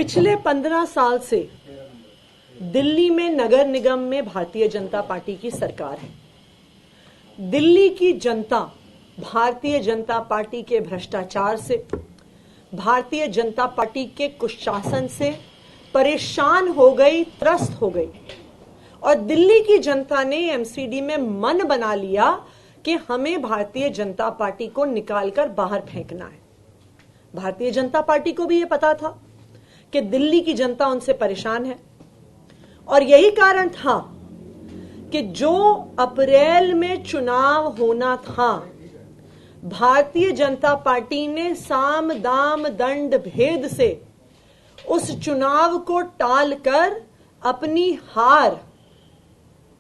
पिछले 15 साल से दिल्ली में नगर निगम में भारतीय जनता पार्टी की सरकार है। दिल्ली की जनता भारतीय जनता पार्टी के भ्रष्टाचार से, भारतीय जनता पार्टी के कुशासन से परेशान हो गई, त्रस्त हो गई और दिल्ली की जनता ने एमसीडी में मन बना लिया कि हमें भारतीय जनता पार्टी को निकालकर बाहर फेंकना है। भारतीय जनता पार्टी को भी यह पता था कि दिल्ली की जनता उनसे परेशान है और यही कारण था कि जो अप्रैल में चुनाव होना था, भारतीय जनता पार्टी ने साम दाम दंड भेद से उस चुनाव को टालकर अपनी हार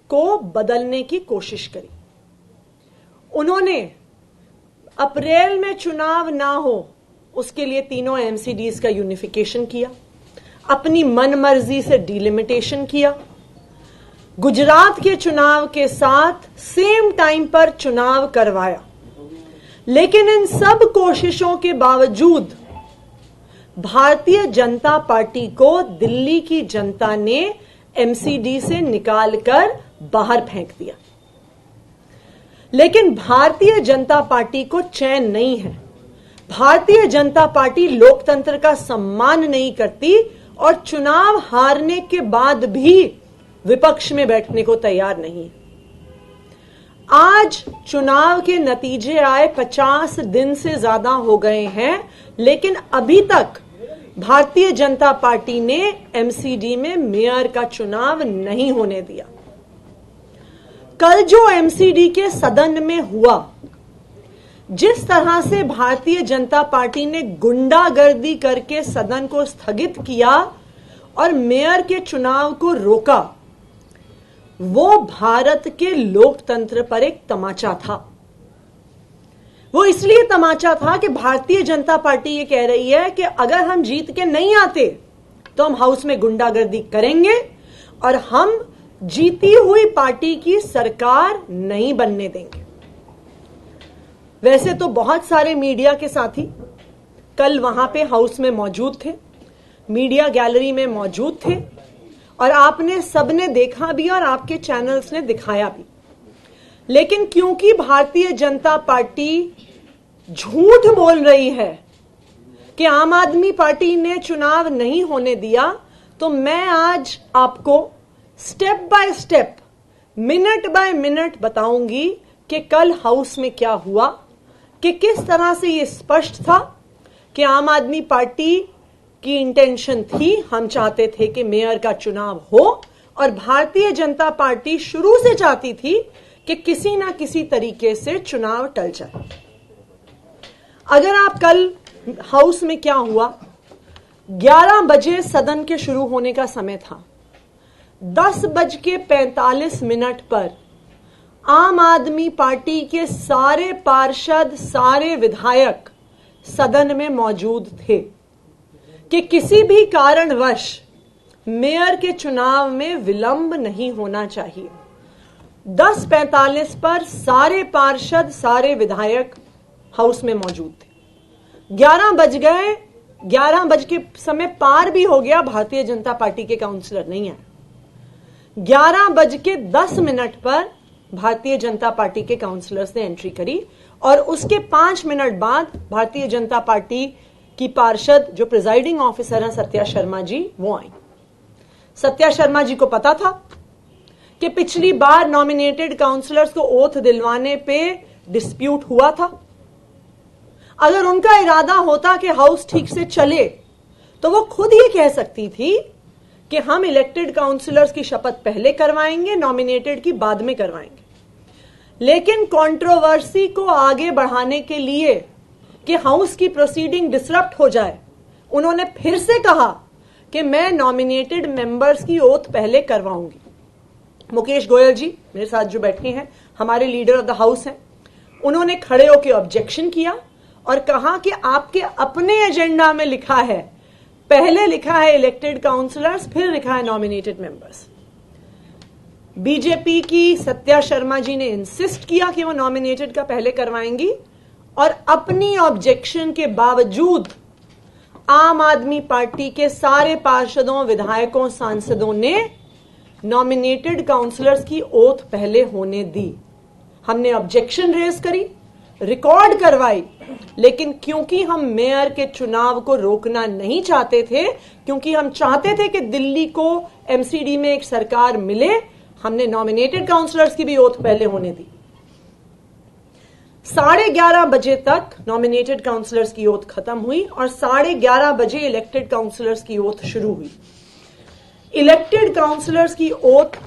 को बदलने की कोशिश करी। उन्होंने अप्रैल में चुनाव ना हो उसके लिए तीनों एमसीडीज का यूनिफिकेशन किया, अपनी मनमर्जी से डिलिमिटेशन किया, गुजरात के चुनाव के साथ सेम टाइम पर चुनाव करवाया। लेकिन इन सब कोशिशों के बावजूद भारतीय जनता पार्टी को दिल्ली की जनता ने एमसीडी से निकालकर बाहर फेंक दिया। लेकिन भारतीय जनता पार्टी को चैन नहीं है। भारतीय जनता पार्टी लोकतंत्र का सम्मान नहीं करती और चुनाव हारने के बाद भी विपक्ष में बैठने को तैयार नहीं। आज चुनाव के नतीजे आए 50 दिन से ज्यादा हो गए हैं, लेकिन अभी तक भारतीय जनता पार्टी ने एमसीडी में मेयर का चुनाव नहीं होने दिया। कल जो एमसीडी के सदन में हुआ, जिस तरह से भारतीय जनता पार्टी ने गुंडागर्दी करके सदन को स्थगित किया और मेयर के चुनाव को रोका, वो भारत के लोकतंत्र पर एक तमाचा था। वो इसलिए तमाचा था कि भारतीय जनता पार्टी ये कह रही है कि अगर हम जीत के नहीं आते तो हम हाउस में गुंडागर्दी करेंगे और हम जीती हुई पार्टी की सरकार नहीं बनने देंगे। वैसे तो बहुत सारे मीडिया के साथी कल वहां पे हाउस में मौजूद थे, मीडिया गैलरी में मौजूद थे और आपने सबने देखा भी और आपके चैनल्स ने दिखाया भी। लेकिन क्योंकि भारतीय जनता पार्टी झूठ बोल रही है कि आम आदमी पार्टी ने चुनाव नहीं होने दिया, तो मैं आज आपको step by step, minute by minute बताऊंगी कि कल हाउस में क्या हुआ, कि किस तरह से यह स्पष्ट था कि आम आदमी पार्टी की इंटेंशन थी, हम चाहते थे कि मेयर का चुनाव हो और भारतीय जनता पार्टी शुरू से चाहती थी कि किसी ना किसी तरीके से चुनाव टल जाए। अगर आप कल हाउस में क्या हुआ, 11 बजे सदन के शुरू होने का समय था, 10:45 पर आम आदमी पार्टी के सारे पार्षद, सारे विधायक सदन में मौजूद थे कि किसी भी कारणवश मेयर के चुनाव में विलंब नहीं होना चाहिए। 10:45 पर सारे पार्षद, सारे विधायक हाउस में मौजूद थे। 11 बज गए, 11 बज के समय पार भी हो गया, भारतीय जनता पार्टी के काउंसलर नहीं आए। 11:10 पर भारतीय जनता पार्टी के काउंसलर्स ने एंट्री करी और उसके 5 मिनट बाद भारतीय जनता पार्टी की पार्षद जो प्रिजाइडिंग ऑफिसर हैं सत्या शर्मा जी, वो आई। सत्या शर्मा जी को पता था कि पिछली बार नॉमिनेटेड काउंसलर्स को ओथ दिलवाने पे डिस्प्यूट हुआ था। अगर उनका इरादा होता कि हाउस ठीक से चले तो वो खुद ही कह सकती थी कि हम इलेक्टेड काउंसलर्स की शपथ पहले करवाएंगे, नॉमिनेटेड की बाद में करवाएंगे। लेकिन कंट्रोवर्सी को आगे बढ़ाने के लिए कि हाउस की प्रोसीडिंग डिसरप्ट हो जाए, उन्होंने फिर से कहा कि मैं नॉमिनेटेड मेंबर्स की ओथ पहले करवाऊंगी। मुकेश गोयल जी मेरे साथ जो बैठे हैं, हमारे लीडर ऑफ द हाउस हैं, उन्होंने खड़े होकर ऑब्जेक्शन किया और कहा कि आपके अपने एजेंडा में लिखा है, पहले लिखा है इलेक्टेड काउंसलर्स, फिर लिखा है नॉमिनेटेड मेंबर्स। बीजेपी की सत्या शर्मा जी ने इंसिस्ट किया कि वो नॉमिनेटेड का पहले करवाएंगी और अपनी ऑब्जेक्शन के बावजूद आम आदमी पार्टी के सारे पार्षदों, विधायकों, सांसदों ने नॉमिनेटेड काउंसलर्स की ओथ पहले होने दी। हमने ऑब्जेक्शन रेज करी, रिकॉर्ड करवाई, लेकिन क्योंकि हम मेयर के चुनाव को रोकना नहीं चाहते थे, क्योंकि हम चाहते थे कि दिल्ली को एमसीडी में एक सरकार मिले, हमने नॉमिनेटेड काउंसलर्स की भी ओथ पहले होने दी। 11:30 बजे तक नॉमिनेटेड काउंसलर्स की ओथ खत्म हुई और 11:30 बजे इलेक्टेड काउंसलर्स की ओथ शुरू हुई। इलेक्टेड काउंसलर्स की ओथ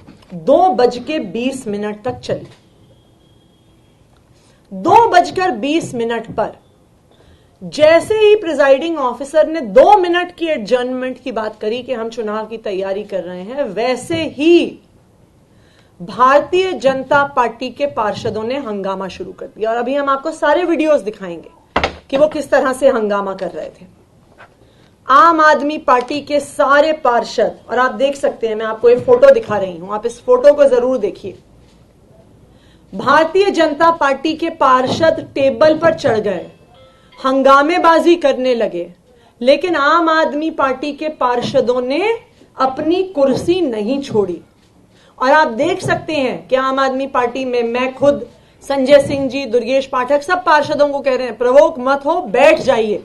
2:20 तक चली। 2:20 पर जैसे ही प्रिजाइडिंग ऑफिसर ने 2 मिनट की एडजर्नमेंट की बात करी कि हम चुनाव की तैयारी कर रहे हैं, वैसे ही भारतीय जनता पार्टी के पार्षदों ने हंगामा शुरू कर दिया। और अभी हम आपको सारे वीडियोस दिखाएंगे कि वो किस तरह से हंगामा कर रहे थे। आम आदमी पार्टी के सारे पार्षद, और आप देख सकते हैं, मैं आपको एक फोटो दिखा रही हूं, आप इस फोटो को जरूर देखिए। भारतीय जनता पार्टी के पार्षद टेबल पर चढ़ गए, हंगामेबाजी करने लगे, लेकिन आम आदमी पार्टी के पार्षदों ने अपनी कुर्सी नहीं छोड़ी। और आप देख सकते हैं कि आम आदमी पार्टी में मैं खुद, संजय सिंह जी, दुर्गेश पाठक, सब पार्षदों को कह रहे हैं प्रवोक मत हो, बैठ जाइए।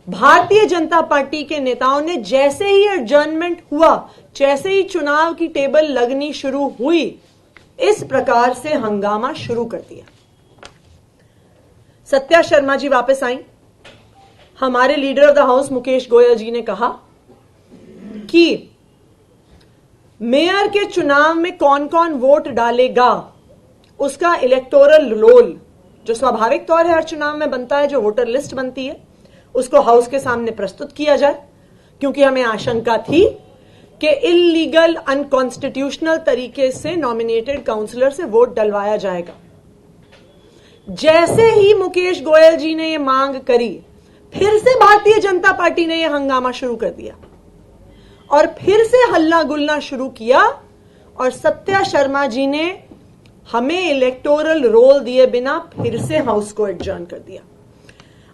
भारतीय जनता पार्टी के नेताओं ने जैसे ही एडजर्नमेंट हुआ, जैसे ही चुनाव की टेबल लगनी शुरू हुई, इस प्रकार से हंगामा शुरू कर दिया। सत्या शर्मा जी वापस आई। हमारे leader of the house Mukesh Goyal ji ने कहा कि मेयर के चुनाव में कौन कौन वोट डालेगा, उसका इलेक्टोरल रोल, जो स्वाभाविक तौर है हर चुनाव में बनता है, जो वोटर लिस्ट बनती है, उसको हाउस के सामने प्रस्तुत किया जाए, क्योंकि हमें आशंका थी कि इलीगल, अनकॉन्स्टिट्यूशनल तरीके से नॉमिनेटेड काउंसलर से वोट डलवाया जाएगा। जैसे ही मुकेश गोयल जी ने यह मांग करी, फिर से भारतीय जनता पार्टी ने यह हंगामा शुरू कर दिया और फिर से हल्ला गुल्ला शुरू किया, और सत्या शर्मा जी ने हमें इलेक्टोरल रोल दिए बिना फिर से हाउस को एडजर्न कर दिया।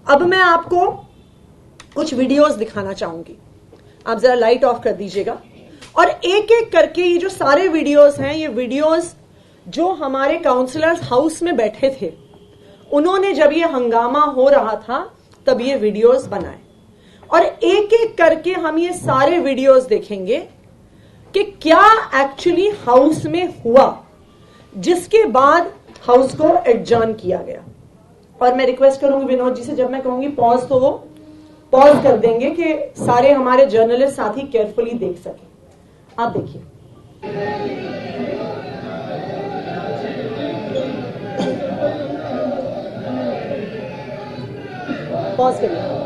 अब मैं आपको कुछ वीडियोस दिखाना चाहूंगी, आप जरा लाइट ऑफ कर दीजिएगा। और एक एक करके ये जो सारे वीडियोस हैं, ये वीडियोस जो हमारे काउंसलर्स हाउस में बैठे थे, उन्होंने जब ये हंगामा हो रहा था तब ये वीडियोस बनाए, और एक एक करके हम ये सारे वीडियोस देखेंगे कि क्या एक्चुअली हाउस में हुआ, जिसके बाद हाउस को एडजर्न किया गया। और मैं रिक्वेस्ट करूंगी विनोद जी से, जब मैं कहूंगी पॉज तो वो पॉज कर देंगे कि सारे हमारे जर्नलिस्ट साथी केयरफुली देख सकें। आप देखिए। पॉज करिए।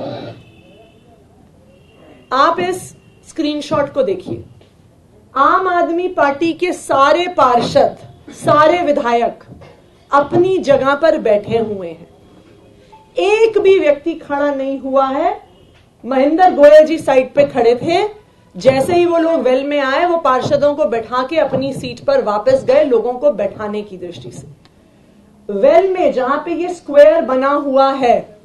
आप इस स्क्रीनशॉट को देखिए। आम आदमी पार्टी के सारे पार्षद, सारे विधायक अपनी जगह पर बैठे हुए हैं, एक भी व्यक्ति खड़ा नहीं हुआ है। महेंद्र गोयल जी साइड पे खड़े थे, जैसे ही वो लोग वेल में आए, वो पार्षदों को बैठा के अपनी सीट पर वापस गए, लोगों को बैठाने की दृष्टि से। वेल में जहां पे ये स्क्वायर बना हुआ है,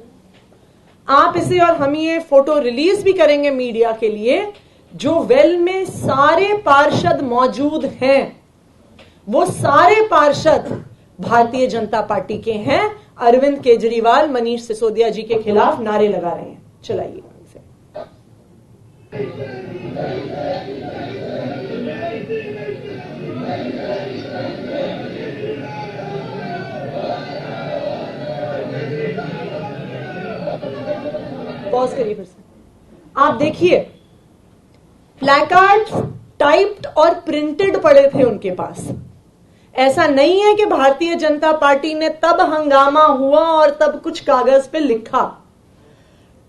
आप इसे, और हम ये फोटो रिलीज भी करेंगे मीडिया के लिए, जो वेल में सारे पार्षद मौजूद हैं, वो सारे पार्षद भारतीय जनता पार्टी के हैं। अरविंद केजरीवाल, मनीष सिसोदिया जी के खिलाफ नारे लगा रहे हैं। चलाइए। पॉज करिए फिर से। आप देखिए, प्लैकार्ड्स टाइप्ड और प्रिंटेड पड़े थे उनके पास। ऐसा नहीं है कि भारतीय जनता पार्टी ने तब हंगामा हुआ और तब कुछ कागज पे लिखा।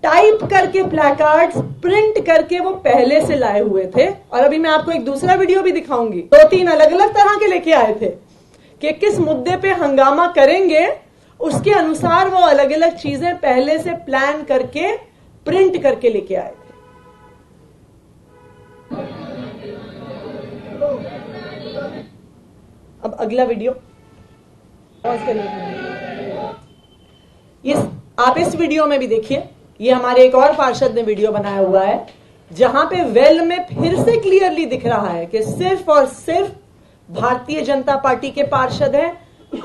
टाइप करके प्लैकार्ड्स प्रिंट करके वो पहले से लाए हुए थे। और अभी मैं आपको एक दूसरा वीडियो भी दिखाऊंगी, 2-3 अलग अलग तरह के लेके आए थे कि किस मुद्दे पे हंगामा करेंगे, उसके अनुसार वो अलग अलग चीजें पहले से प्लान करके प्रिंट करके लेके आए थे। अब अगला वीडियो पॉज करिए। ये आप इस वीडियो में भी देखिए, ये हमारे एक और पार्षद ने वीडियो बनाया हुआ है जहां पे वेल में फिर से क्लियरली दिख रहा है कि सिर्फ और सिर्फ भारतीय जनता पार्टी के पार्षद हैं,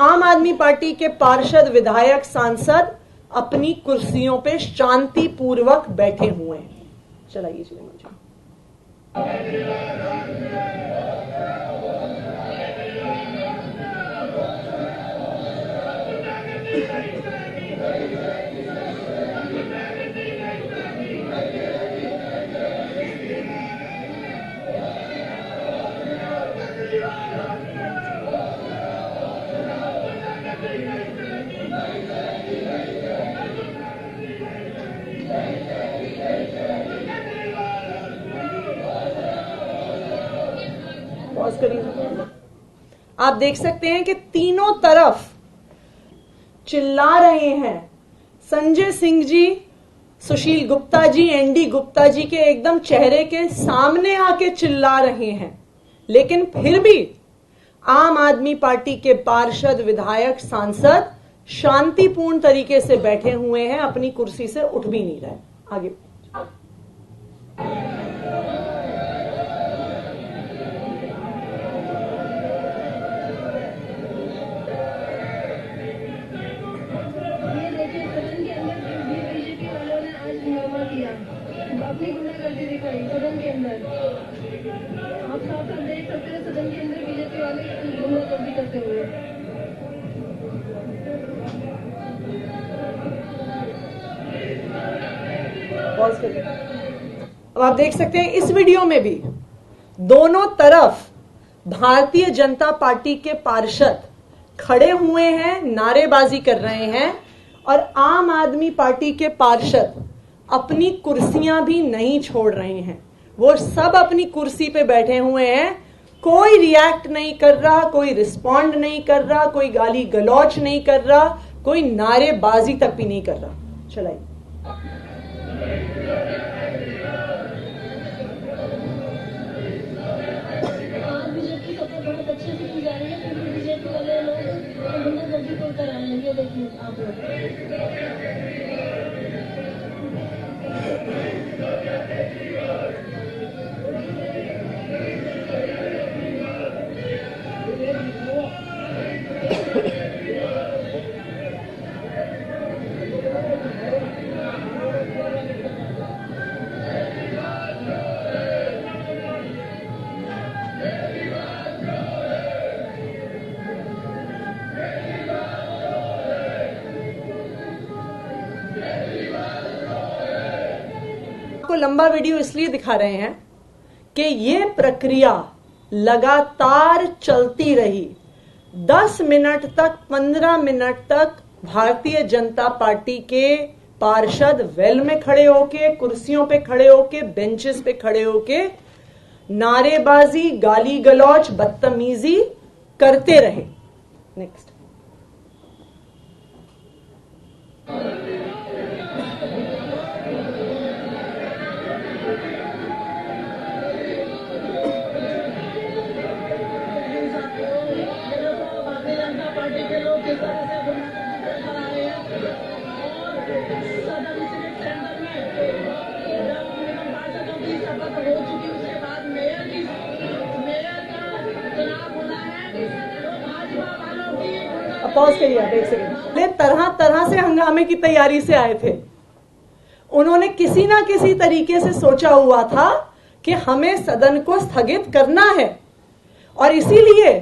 आम आदमी पार्टी के पार्षद, विधायक, सांसद अपनी कुर्सियों पे शांतिपूर्वक बैठे हुए हैं। चलाइए चलिए मुझे। पॉज करिए। आप देख सकते हैं कि तीनों तरफ चिल्ला रहे हैं। संजय सिंह जी, सुशील गुप्ता जी, एनडी गुप्ता जी के एकदम चेहरे के सामने आके चिल्ला रहे हैं, लेकिन फिर भी आम आदमी पार्टी के पार्षद, विधायक, सांसद शांतिपूर्ण तरीके से बैठे हुए हैं, अपनी कुर्सी से उठ भी नहीं रहे। आगे अपनी गुंडागर्दी दिखाई सदन के अंदर। आप साफ साफ देख सकते हैं सदन के अंदर बीजेपी वाले गुंडागर्दी करते हुए। अब आप देख सकते हैं इस वीडियो में भी दोनों तरफ भारतीय जनता पार्टी के पार्षद खड़े हुए हैं, नारेबाजी कर रहे हैं, और आम आदमी पार्टी के पार्षद अपनी कुर्सियां भी नहीं छोड़ रहे हैं। वो सब अपनी कुर्सी पे बैठे हुए हैं, कोई रिएक्ट नहीं कर रहा, कोई रिस्पॉन्ड नहीं कर रहा, कोई गाली गलौच नहीं कर रहा, कोई नारेबाजी तक भी नहीं कर रहा। चलाइए। बीजेपी सपोर्ट बहुत अच्छे से की जा रही है, क्योंकि बीजेपी वाले लोग गुंडागर्दी को कर रहे हैं। ये देखिए आप लोग। आपको लंबा वीडियो इसलिए दिखा रहे हैं कि ये प्रक्रिया लगातार चलती रही। 10 मिनट तक, 15 मिनट तक भारतीय जनता पार्टी के पार्षद वेल में खड़े होके, कुर्सियों पे खड़े होके, बेंचेस पे खड़े होके नारेबाजी, गाली गलौच, बदतमीजी करते रहे। नेक्स्ट। पॉज करिए आप एक सेकंड। तरह तरह से हंगामे की तैयारी से आए थे। उन्होंने किसी ना किसी तरीके से सोचा हुआ था कि हमें सदन को स्थगित करना है, और इसीलिए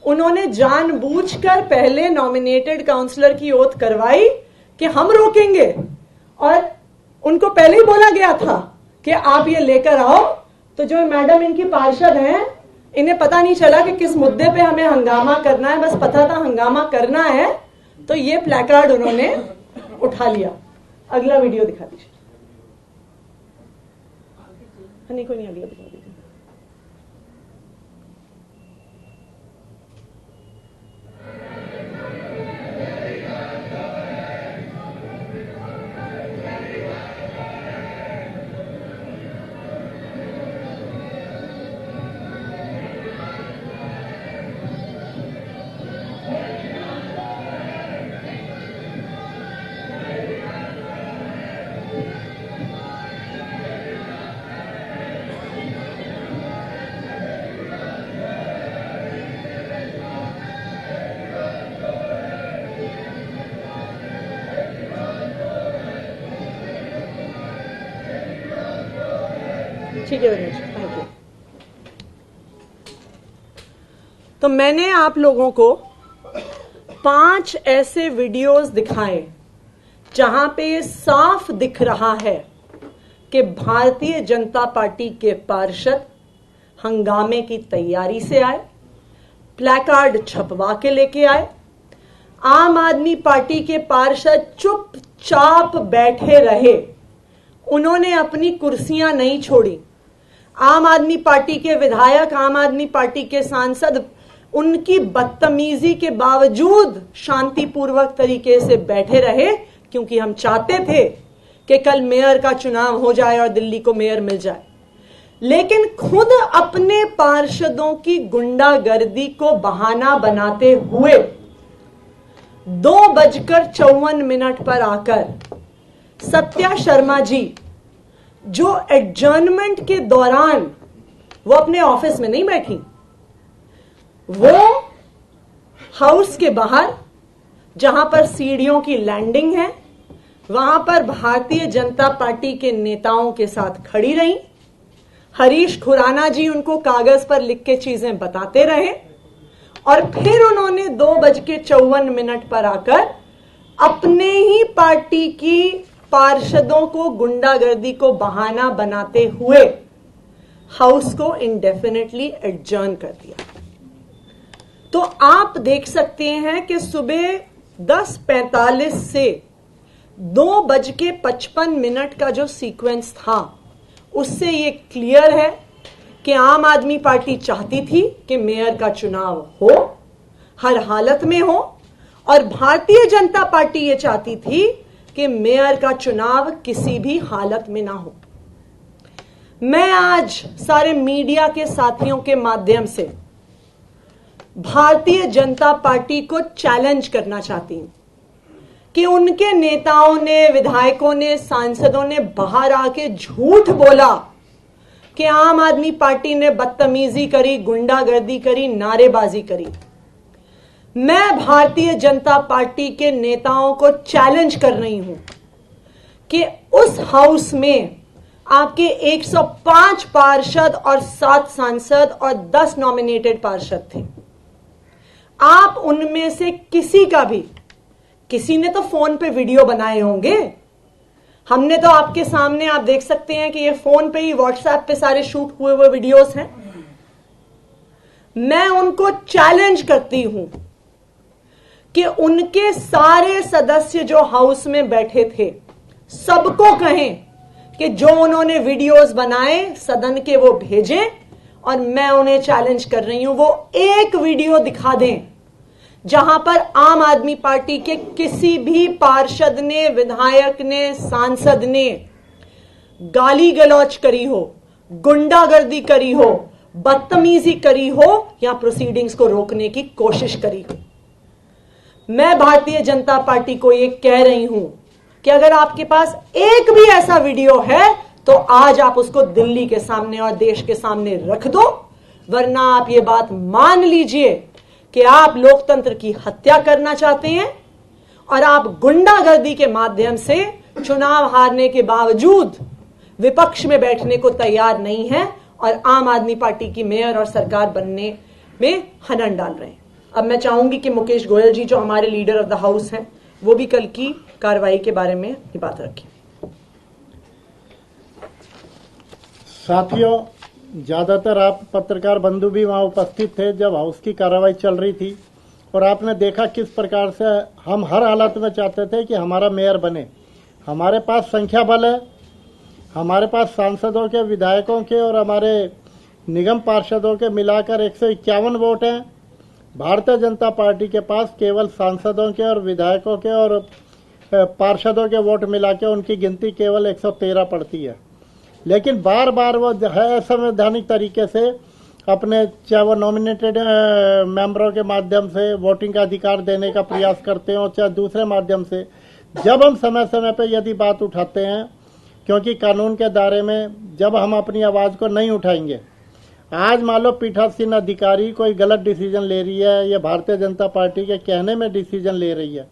उन्होंने जानबूझकर पहले नॉमिनेटेड काउंसलर की ओथ करवाई कि हम रोकेंगे, और उनको पहले ही बोला गया था कि आप ये लेकर आओ। तो जो मैडम इनकी पार्षद हैं, इन्हें पता नहीं चला कि किस मुद्दे पे हमें हंगामा करना है, बस पता था हंगामा करना है, तो ये प्लेकार्ड उन्होंने उठा लिया। अगला वीडियो दिखा दीजिए। नहीं, कोई नहीं, अगला दिखा दीजिए। ठीक है विनीत, थैंक यू। तो मैंने आप लोगों को 5 ऐसे वीडियोस दिखाए जहां पे ये साफ दिख रहा है कि भारतीय जनता पार्टी के पार्षद हंगामे की तैयारी से आए, प्लैकार्ड छपवा के लेके आए। आम आदमी पार्टी के पार्षद चुपचाप बैठे रहे, उन्होंने अपनी कुर्सियां नहीं छोड़ी। आम आदमी पार्टी के विधायक, आम आदमी पार्टी के सांसद उनकी बदतमीजी के बावजूद शांतिपूर्वक तरीके से बैठे रहे, क्योंकि हम चाहते थे कि कल मेयर का चुनाव हो जाए और दिल्ली को मेयर मिल जाए। लेकिन खुद अपने पार्षदों की गुंडागर्दी को बहाना बनाते हुए 2:54 पर आकर सत्या शर्मा जी, जो एडजर्नमेंट के दौरान वो अपने ऑफिस में नहीं बैठी, वो हाउस के बाहर जहां पर सीढ़ियों की लैंडिंग है, वहां पर भारतीय जनता पार्टी के नेताओं के साथ खड़ी रहीं। हरीश खुराना जी उनको कागज पर लिख के चीजें बताते रहे और फिर उन्होंने 2:54 पर आकर अपने ही पार्टी की पार्षदों को गुंडागर्दी को बहाना बनाते हुए हाउस को इंडेफिनेटली एडजर्न कर दिया। तो आप देख सकते हैं कि सुबह 10:45 से 2:55 का जो सीक्वेंस था, उससे ये क्लियर है कि आम आदमी पार्टी चाहती थी कि मेयर का चुनाव हो, हर हालत में हो, और भारतीय जनता पार्टी ये चाहती थी कि मेयर का चुनाव किसी भी हालत में ना हो। मैं आज सारे मीडिया के साथियों के माध्यम से भारतीय जनता पार्टी को चैलेंज करना चाहती हूं कि उनके नेताओं ने, विधायकों ने, सांसदों ने बाहर आके झूठ बोला कि आम आदमी पार्टी ने बदतमीजी करी, गुंडागर्दी करी, नारेबाजी करी। मैं भारतीय जनता पार्टी के नेताओं को चैलेंज कर रही हूं कि उस हाउस में आपके 105 पार्षद और 7 सांसद और 10 नॉमिनेटेड पार्षद थे। आप उनमें से किसी ने तो फोन पे वीडियो बनाए होंगे। हमने तो आपके सामने, आप देख सकते हैं कि ये फोन पे ही, व्हाट्सएप पे सारे शूट हुए हुए वीडियोस हैं। मैं उनको चैलेंज करती हूं कि उनके सारे सदस्य जो हाउस में बैठे थे, सबको कहें कि जो उन्होंने वीडियोस बनाए सदन के वो भेजें, और मैं उन्हें चैलेंज कर रही हूं वो एक वीडियो दिखा दें जहां पर आम आदमी पार्टी के किसी भी पार्षद ने, विधायक ने, सांसद ने गाली गलौज करी हो, गुंडागर्दी करी हो, बदतमीजी करी हो या प्रोसीडिंग्स को रोकने की कोशिश करी हो। मैं भारतीय जनता पार्टी को ये कह रही हूं कि अगर आपके पास एक भी ऐसा वीडियो है तो आज आप उसको दिल्ली के सामने और देश के सामने रख दो, वरना आप ये बात मान लीजिए कि आप लोकतंत्र की हत्या करना चाहते हैं और आप गुंडागर्दी के माध्यम से चुनाव हारने के बावजूद विपक्ष में बैठने को तैयार नहीं है और आम आदमी पार्टी की मेयर और सरकार बनने में हनन डाल रहे हैं। अब मैं चाहूंगी कि मुकेश गोयल जी, जो हमारे लीडर ऑफ द हाउस हैं, वो भी कल की कार्रवाई के बारे में ये बात रखें। साथियों, ज्यादातर आप पत्रकार बंधु भी वहां उपस्थित थे जब हाउस की कार्रवाई चल रही थी, और आपने देखा किस प्रकार से हम हर हालत में चाहते थे कि हमारा मेयर बने। हमारे पास संख्या बल है, हमारे पास सांसदों के, विधायकों के और हमारे निगम पार्षदों के मिलाकर 151 वोट हैं। भारतीय जनता पार्टी के पास केवल सांसदों के और विधायकों के और पार्षदों के वोट मिला के उनकी गिनती केवल 113 पड़ती है। लेकिन बार बार वो असंवैधानिक तरीके से अपने, चाहे वो नॉमिनेटेड मेंबरों के माध्यम से वोटिंग का अधिकार देने का प्रयास करते हो, चाहे दूसरे माध्यम से, जब हम समय समय पर यदि बात उठाते हैं, क्योंकि कानून के दायरे में जब हम अपनी आवाज़ को नहीं उठाएंगे, आज मान लो पीठासीन अधिकारी कोई गलत डिसीजन ले रही है, ये भारतीय जनता पार्टी के कहने में डिसीजन ले रही है,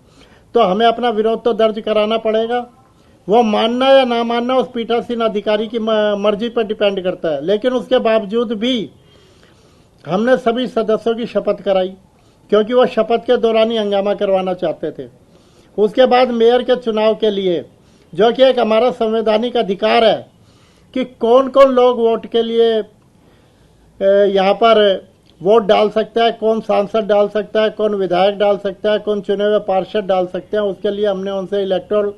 तो हमें अपना विरोध तो दर्ज कराना पड़ेगा। वो मानना या ना मानना उस पीठासीन अधिकारी की मर्जी पर डिपेंड करता है। लेकिन उसके बावजूद भी हमने सभी सदस्यों की शपथ कराई, क्योंकि वो शपथ के दौरान ही हंगामा करवाना चाहते थे। उसके बाद मेयर के चुनाव के लिए, जो कि एक हमारा संवैधानिक अधिकार है कि कौन कौन लोग वोट के लिए यहाँ पर वोट डाल सकता है, कौन सांसद डाल सकता है, कौन विधायक डाल सकता है, कौन चुने हुए पार्षद डाल सकते हैं, उसके लिए हमने उनसे इलेक्टोरल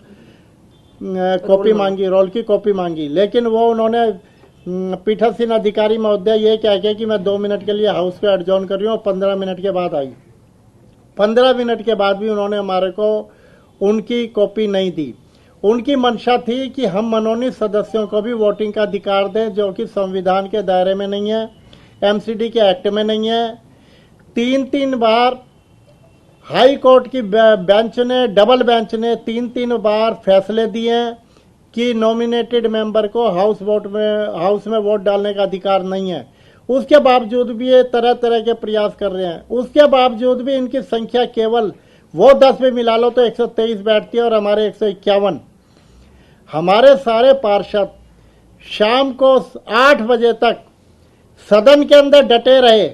कॉपी मांगी, रोल की कॉपी मांगी। लेकिन वो उन्होंने पीठासीन अधिकारी महोदय ये कह के कि मैं 2 मिनट के लिए हाउस को एडजॉर्न कर रही हूँ, 15 मिनट के बाद आई। 15 मिनट के बाद भी उन्होंने हमारे को उनकी कॉपी नहीं दी। उनकी मंशा थी कि हम मनोनीत सदस्यों को भी वोटिंग का अधिकार दें, जो कि संविधान के दायरे में नहीं है, एमसीडी के एक्ट में नहीं है। 3 बार हाई कोर्ट की बेंच ने, डबल बेंच ने 3 बार फैसले दिए कि नॉमिनेटेड मेंबर को हाउस में वोट डालने का अधिकार नहीं है। उसके बावजूद भी ये तरह तरह के प्रयास कर रहे हैं। उसके बावजूद भी इनकी संख्या केवल वो 10 में मिला लो तो 123 बैठती है और हमारे 151। हमारे सारे पार्षद शाम को 8 बजे तक सदन के अंदर डटे रहे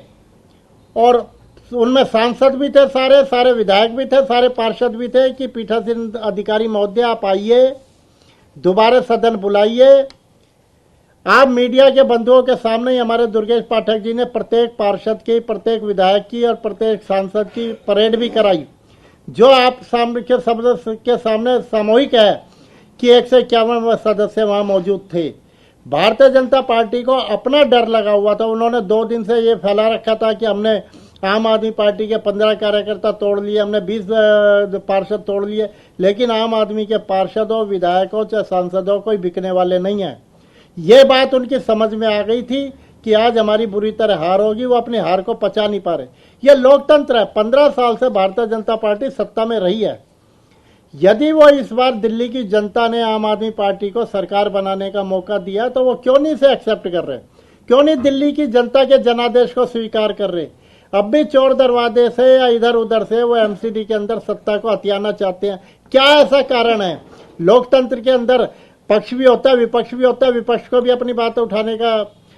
और उनमें सांसद भी थे, सारे विधायक भी थे, सारे पार्षद भी थे कि पीठासीन अधिकारी महोदय आप आइए, दोबारा सदन बुलाइए। आप मीडिया के बंधुओं के सामने ही हमारे दुर्गेश पाठक जी ने प्रत्येक पार्षद की, प्रत्येक विधायक की और प्रत्येक सांसद की परेड भी कराई, जो आप के सामने सामूहिक है कि 151 सदस्य वहां मौजूद थे। भारतीय जनता पार्टी को अपना डर लगा हुआ था। उन्होंने 2 दिन से ये फैला रखा था कि हमने आम आदमी पार्टी के 15 कार्यकर्ता तोड़ लिए, हमने 20 पार्षद तोड़ लिए। लेकिन आम आदमी के पार्षदों, विधायकों चाहे सांसदों कोई बिकने वाले नहीं है। ये बात उनकी समझ में आ गई थी कि आज हमारी बुरी तरह हार होगी। वो अपनी हार को पचा नहीं पा रहे। ये लोकतंत्र है। 15 साल से भारतीय जनता पार्टी सत्ता में रही है। यदि वो इस बार दिल्ली की जनता ने आम आदमी पार्टी को सरकार बनाने का मौका दिया तो वो क्यों नहीं इसे एक्सेप्ट कर रहे, क्यों नहीं दिल्ली की जनता के जनादेश को स्वीकार कर रहे। अब भी चोर दरवाजे से या इधर उधर से वो एमसीडी के अंदर सत्ता को हथियाना चाहते हैं। क्या ऐसा कारण है? लोकतंत्र के अंदर पक्ष भी होता है, विपक्ष भी होता है, विपक्ष को भी अपनी बात उठाने का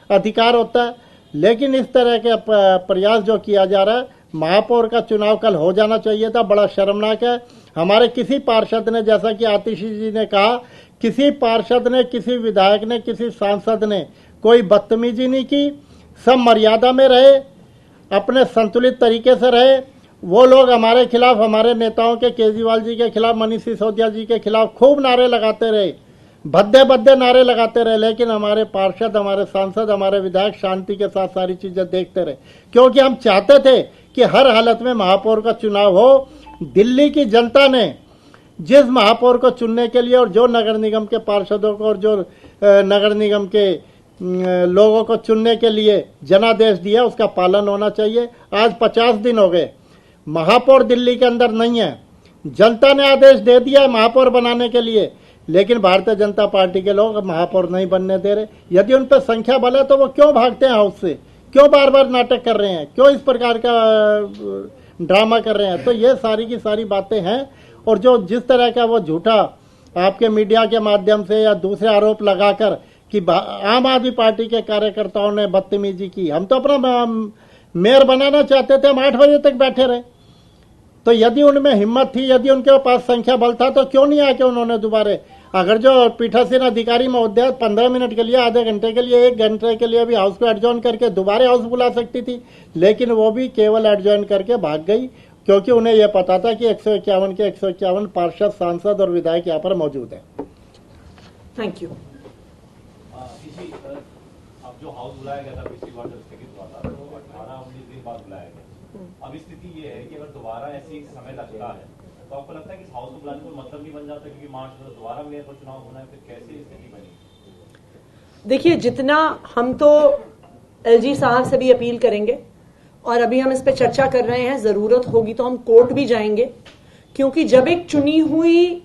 अधिकार होता है। लेकिन इस तरह के प्रयास जो किया जा रहा है, महापौर का चुनाव कल हो जाना चाहिए था, बड़ा शर्मनाक है। हमारे किसी पार्षद ने, जैसा कि आतिशी जी ने कहा, किसी पार्षद ने, किसी विधायक ने, किसी सांसद ने कोई बदतमीजी नहीं की। सब मर्यादा में रहे, अपने संतुलित तरीके से रहे। वो लोग हमारे खिलाफ, हमारे नेताओं के, केजरीवाल जी के खिलाफ, मनीष सिसोदिया जी के खिलाफ खूब नारे लगाते रहे, भद्दे नारे लगाते रहे। लेकिन हमारे पार्षद, हमारे सांसद, हमारे विधायक शांति के साथ सारी चीजें देखते रहे, क्योंकि हम चाहते थे कि हर हालत में महापौर का चुनाव हो। दिल्ली की जनता ने जिस महापौर को चुनने के लिए और जो नगर निगम के पार्षदों को और जो नगर निगम के लोगों को चुनने के लिए जनादेश दिया, उसका पालन होना चाहिए। आज 50 दिन हो गए, महापौर दिल्ली के अंदर नहीं है। जनता ने आदेश दे दिया महापौर बनाने के लिए, लेकिन भारतीय जनता पार्टी के लोग महापौर नहीं बनने दे रहे। यदि उन पर संख्या बल है तो वो क्यों भागते हैं हाउस से, क्यों बार बार नाटक कर रहे हैं, क्यों इस प्रकार का ड्रामा कर रहे हैं? तो ये सारी की सारी बातें हैं। और जो जिस तरह का वो झूठा आपके मीडिया के माध्यम से या दूसरे आरोप लगाकर कि आम आदमी पार्टी के कार्यकर्ताओं ने बदतमीजी की, हम तो अपना मेयर बनाना चाहते थे, हम 8 बजे तक बैठे रहे। तो यदि उनमें हिम्मत थी, यदि उनके पास संख्या बल था, तो क्यों नहीं आके उन्होंने दोबारे, अगर जो पीठासीन अधिकारी महोदय 15 मिनट के लिए, आधे घंटे के लिए, 1 घंटे के लिए भी हाउस को एडजॉर्न करके दोबारा हाउस बुला सकती थी, लेकिन वो भी केवल एडजॉर्न करके भाग गई, क्योंकि उन्हें यह पता था कि 151 के 151 पार्षद, सांसद और विधायक यहाँ पर मौजूद है। Thank you. अब जो हाउस बुलाया गया था पिछली बार जब स्थगित हुआ था, तो 18-19 दिन बाद बुलाया गया। अब स्थिति ये है कि अगर दोबारा ऐसी समय लगता है तो आपको लगता है कि हाउस को बुलाने का मतलब नहीं बन जाता, क्योंकि मार्च में दोबारा मेयर पर चुनाव होना है, फिर कैसी स्थिति बनी? देखिए, जितना हम तो एलजी साहब से भी अपील करेंगे और अभी हम इस पे चर्चा कर रहे हैं, जरूरत होगी तो हम कोर्ट भी जाएंगे, क्योंकि जब एक चुनी हुई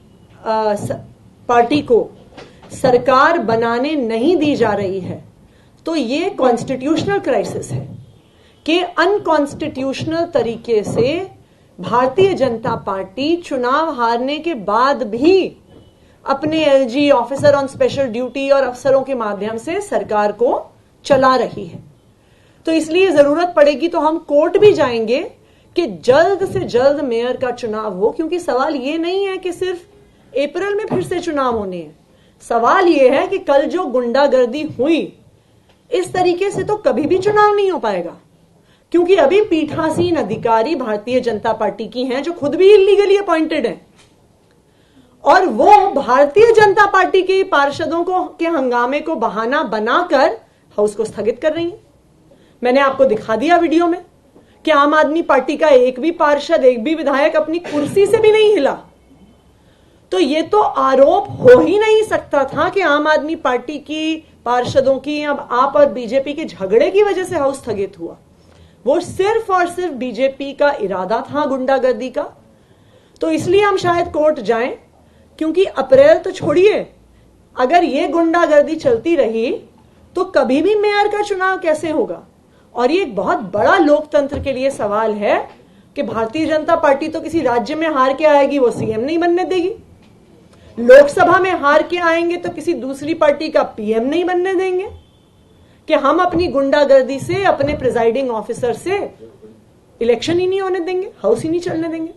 पार्टी को सरकार बनाने नहीं दी जा रही है तो ये कॉन्स्टिट्यूशनल क्राइसिस है कि अनकॉन्स्टिट्यूशनल तरीके से भारतीय जनता पार्टी चुनाव हारने के बाद भी अपने LG, officer on special duty और अफसरों के माध्यम से सरकार को चला रही है। तो इसलिए जरूरत पड़ेगी तो हम कोर्ट भी जाएंगे कि जल्द से जल्द मेयर का चुनाव हो, क्योंकि सवाल ये नहीं है कि सिर्फ अप्रैल में फिर से चुनाव होने हैं। सवाल ये है कि कल जो गुंडागर्दी हुई, इस तरीके से तो कभी भी चुनाव नहीं हो पाएगा, क्योंकि अभी पीठासीन अधिकारी भारतीय जनता पार्टी की हैं जो खुद भी इलीगली अपॉइंटेड हैं, और वो भारतीय जनता पार्टी के पार्षदों को के हंगामे को बहाना बनाकर हाउस को स्थगित कर रही हैं। मैंने आपको दिखा दिया वीडियो में कि आम आदमी पार्टी का एक भी पार्षद, एक भी विधायक अपनी कुर्सी से भी नहीं हिला। तो ये तो आरोप हो ही नहीं सकता था कि आम आदमी पार्टी की पार्षदों की अब आप और बीजेपी के झगड़े की वजह से हाउस स्थगित हुआ। वो सिर्फ और सिर्फ बीजेपी का इरादा था गुंडागर्दी का। तो इसलिए हम शायद कोर्ट जाएं, क्योंकि अप्रैल तो छोड़िए, अगर ये गुंडागर्दी चलती रही तो कभी भी मेयर का चुनाव कैसे होगा। और ये एक बहुत बड़ा लोकतंत्र के लिए सवाल है कि भारतीय जनता पार्टी तो किसी राज्य में हार के आएगी, वो सीएम नहीं बनने देगी। लोकसभा में हार के आएंगे तो किसी दूसरी पार्टी का पीएम नहीं बनने देंगे, कि हम अपनी गुंडागर्दी से, अपने प्रिजाइडिंग ऑफिसर से इलेक्शन ही नहीं होने देंगे, हाउस ही नहीं चलने देंगे।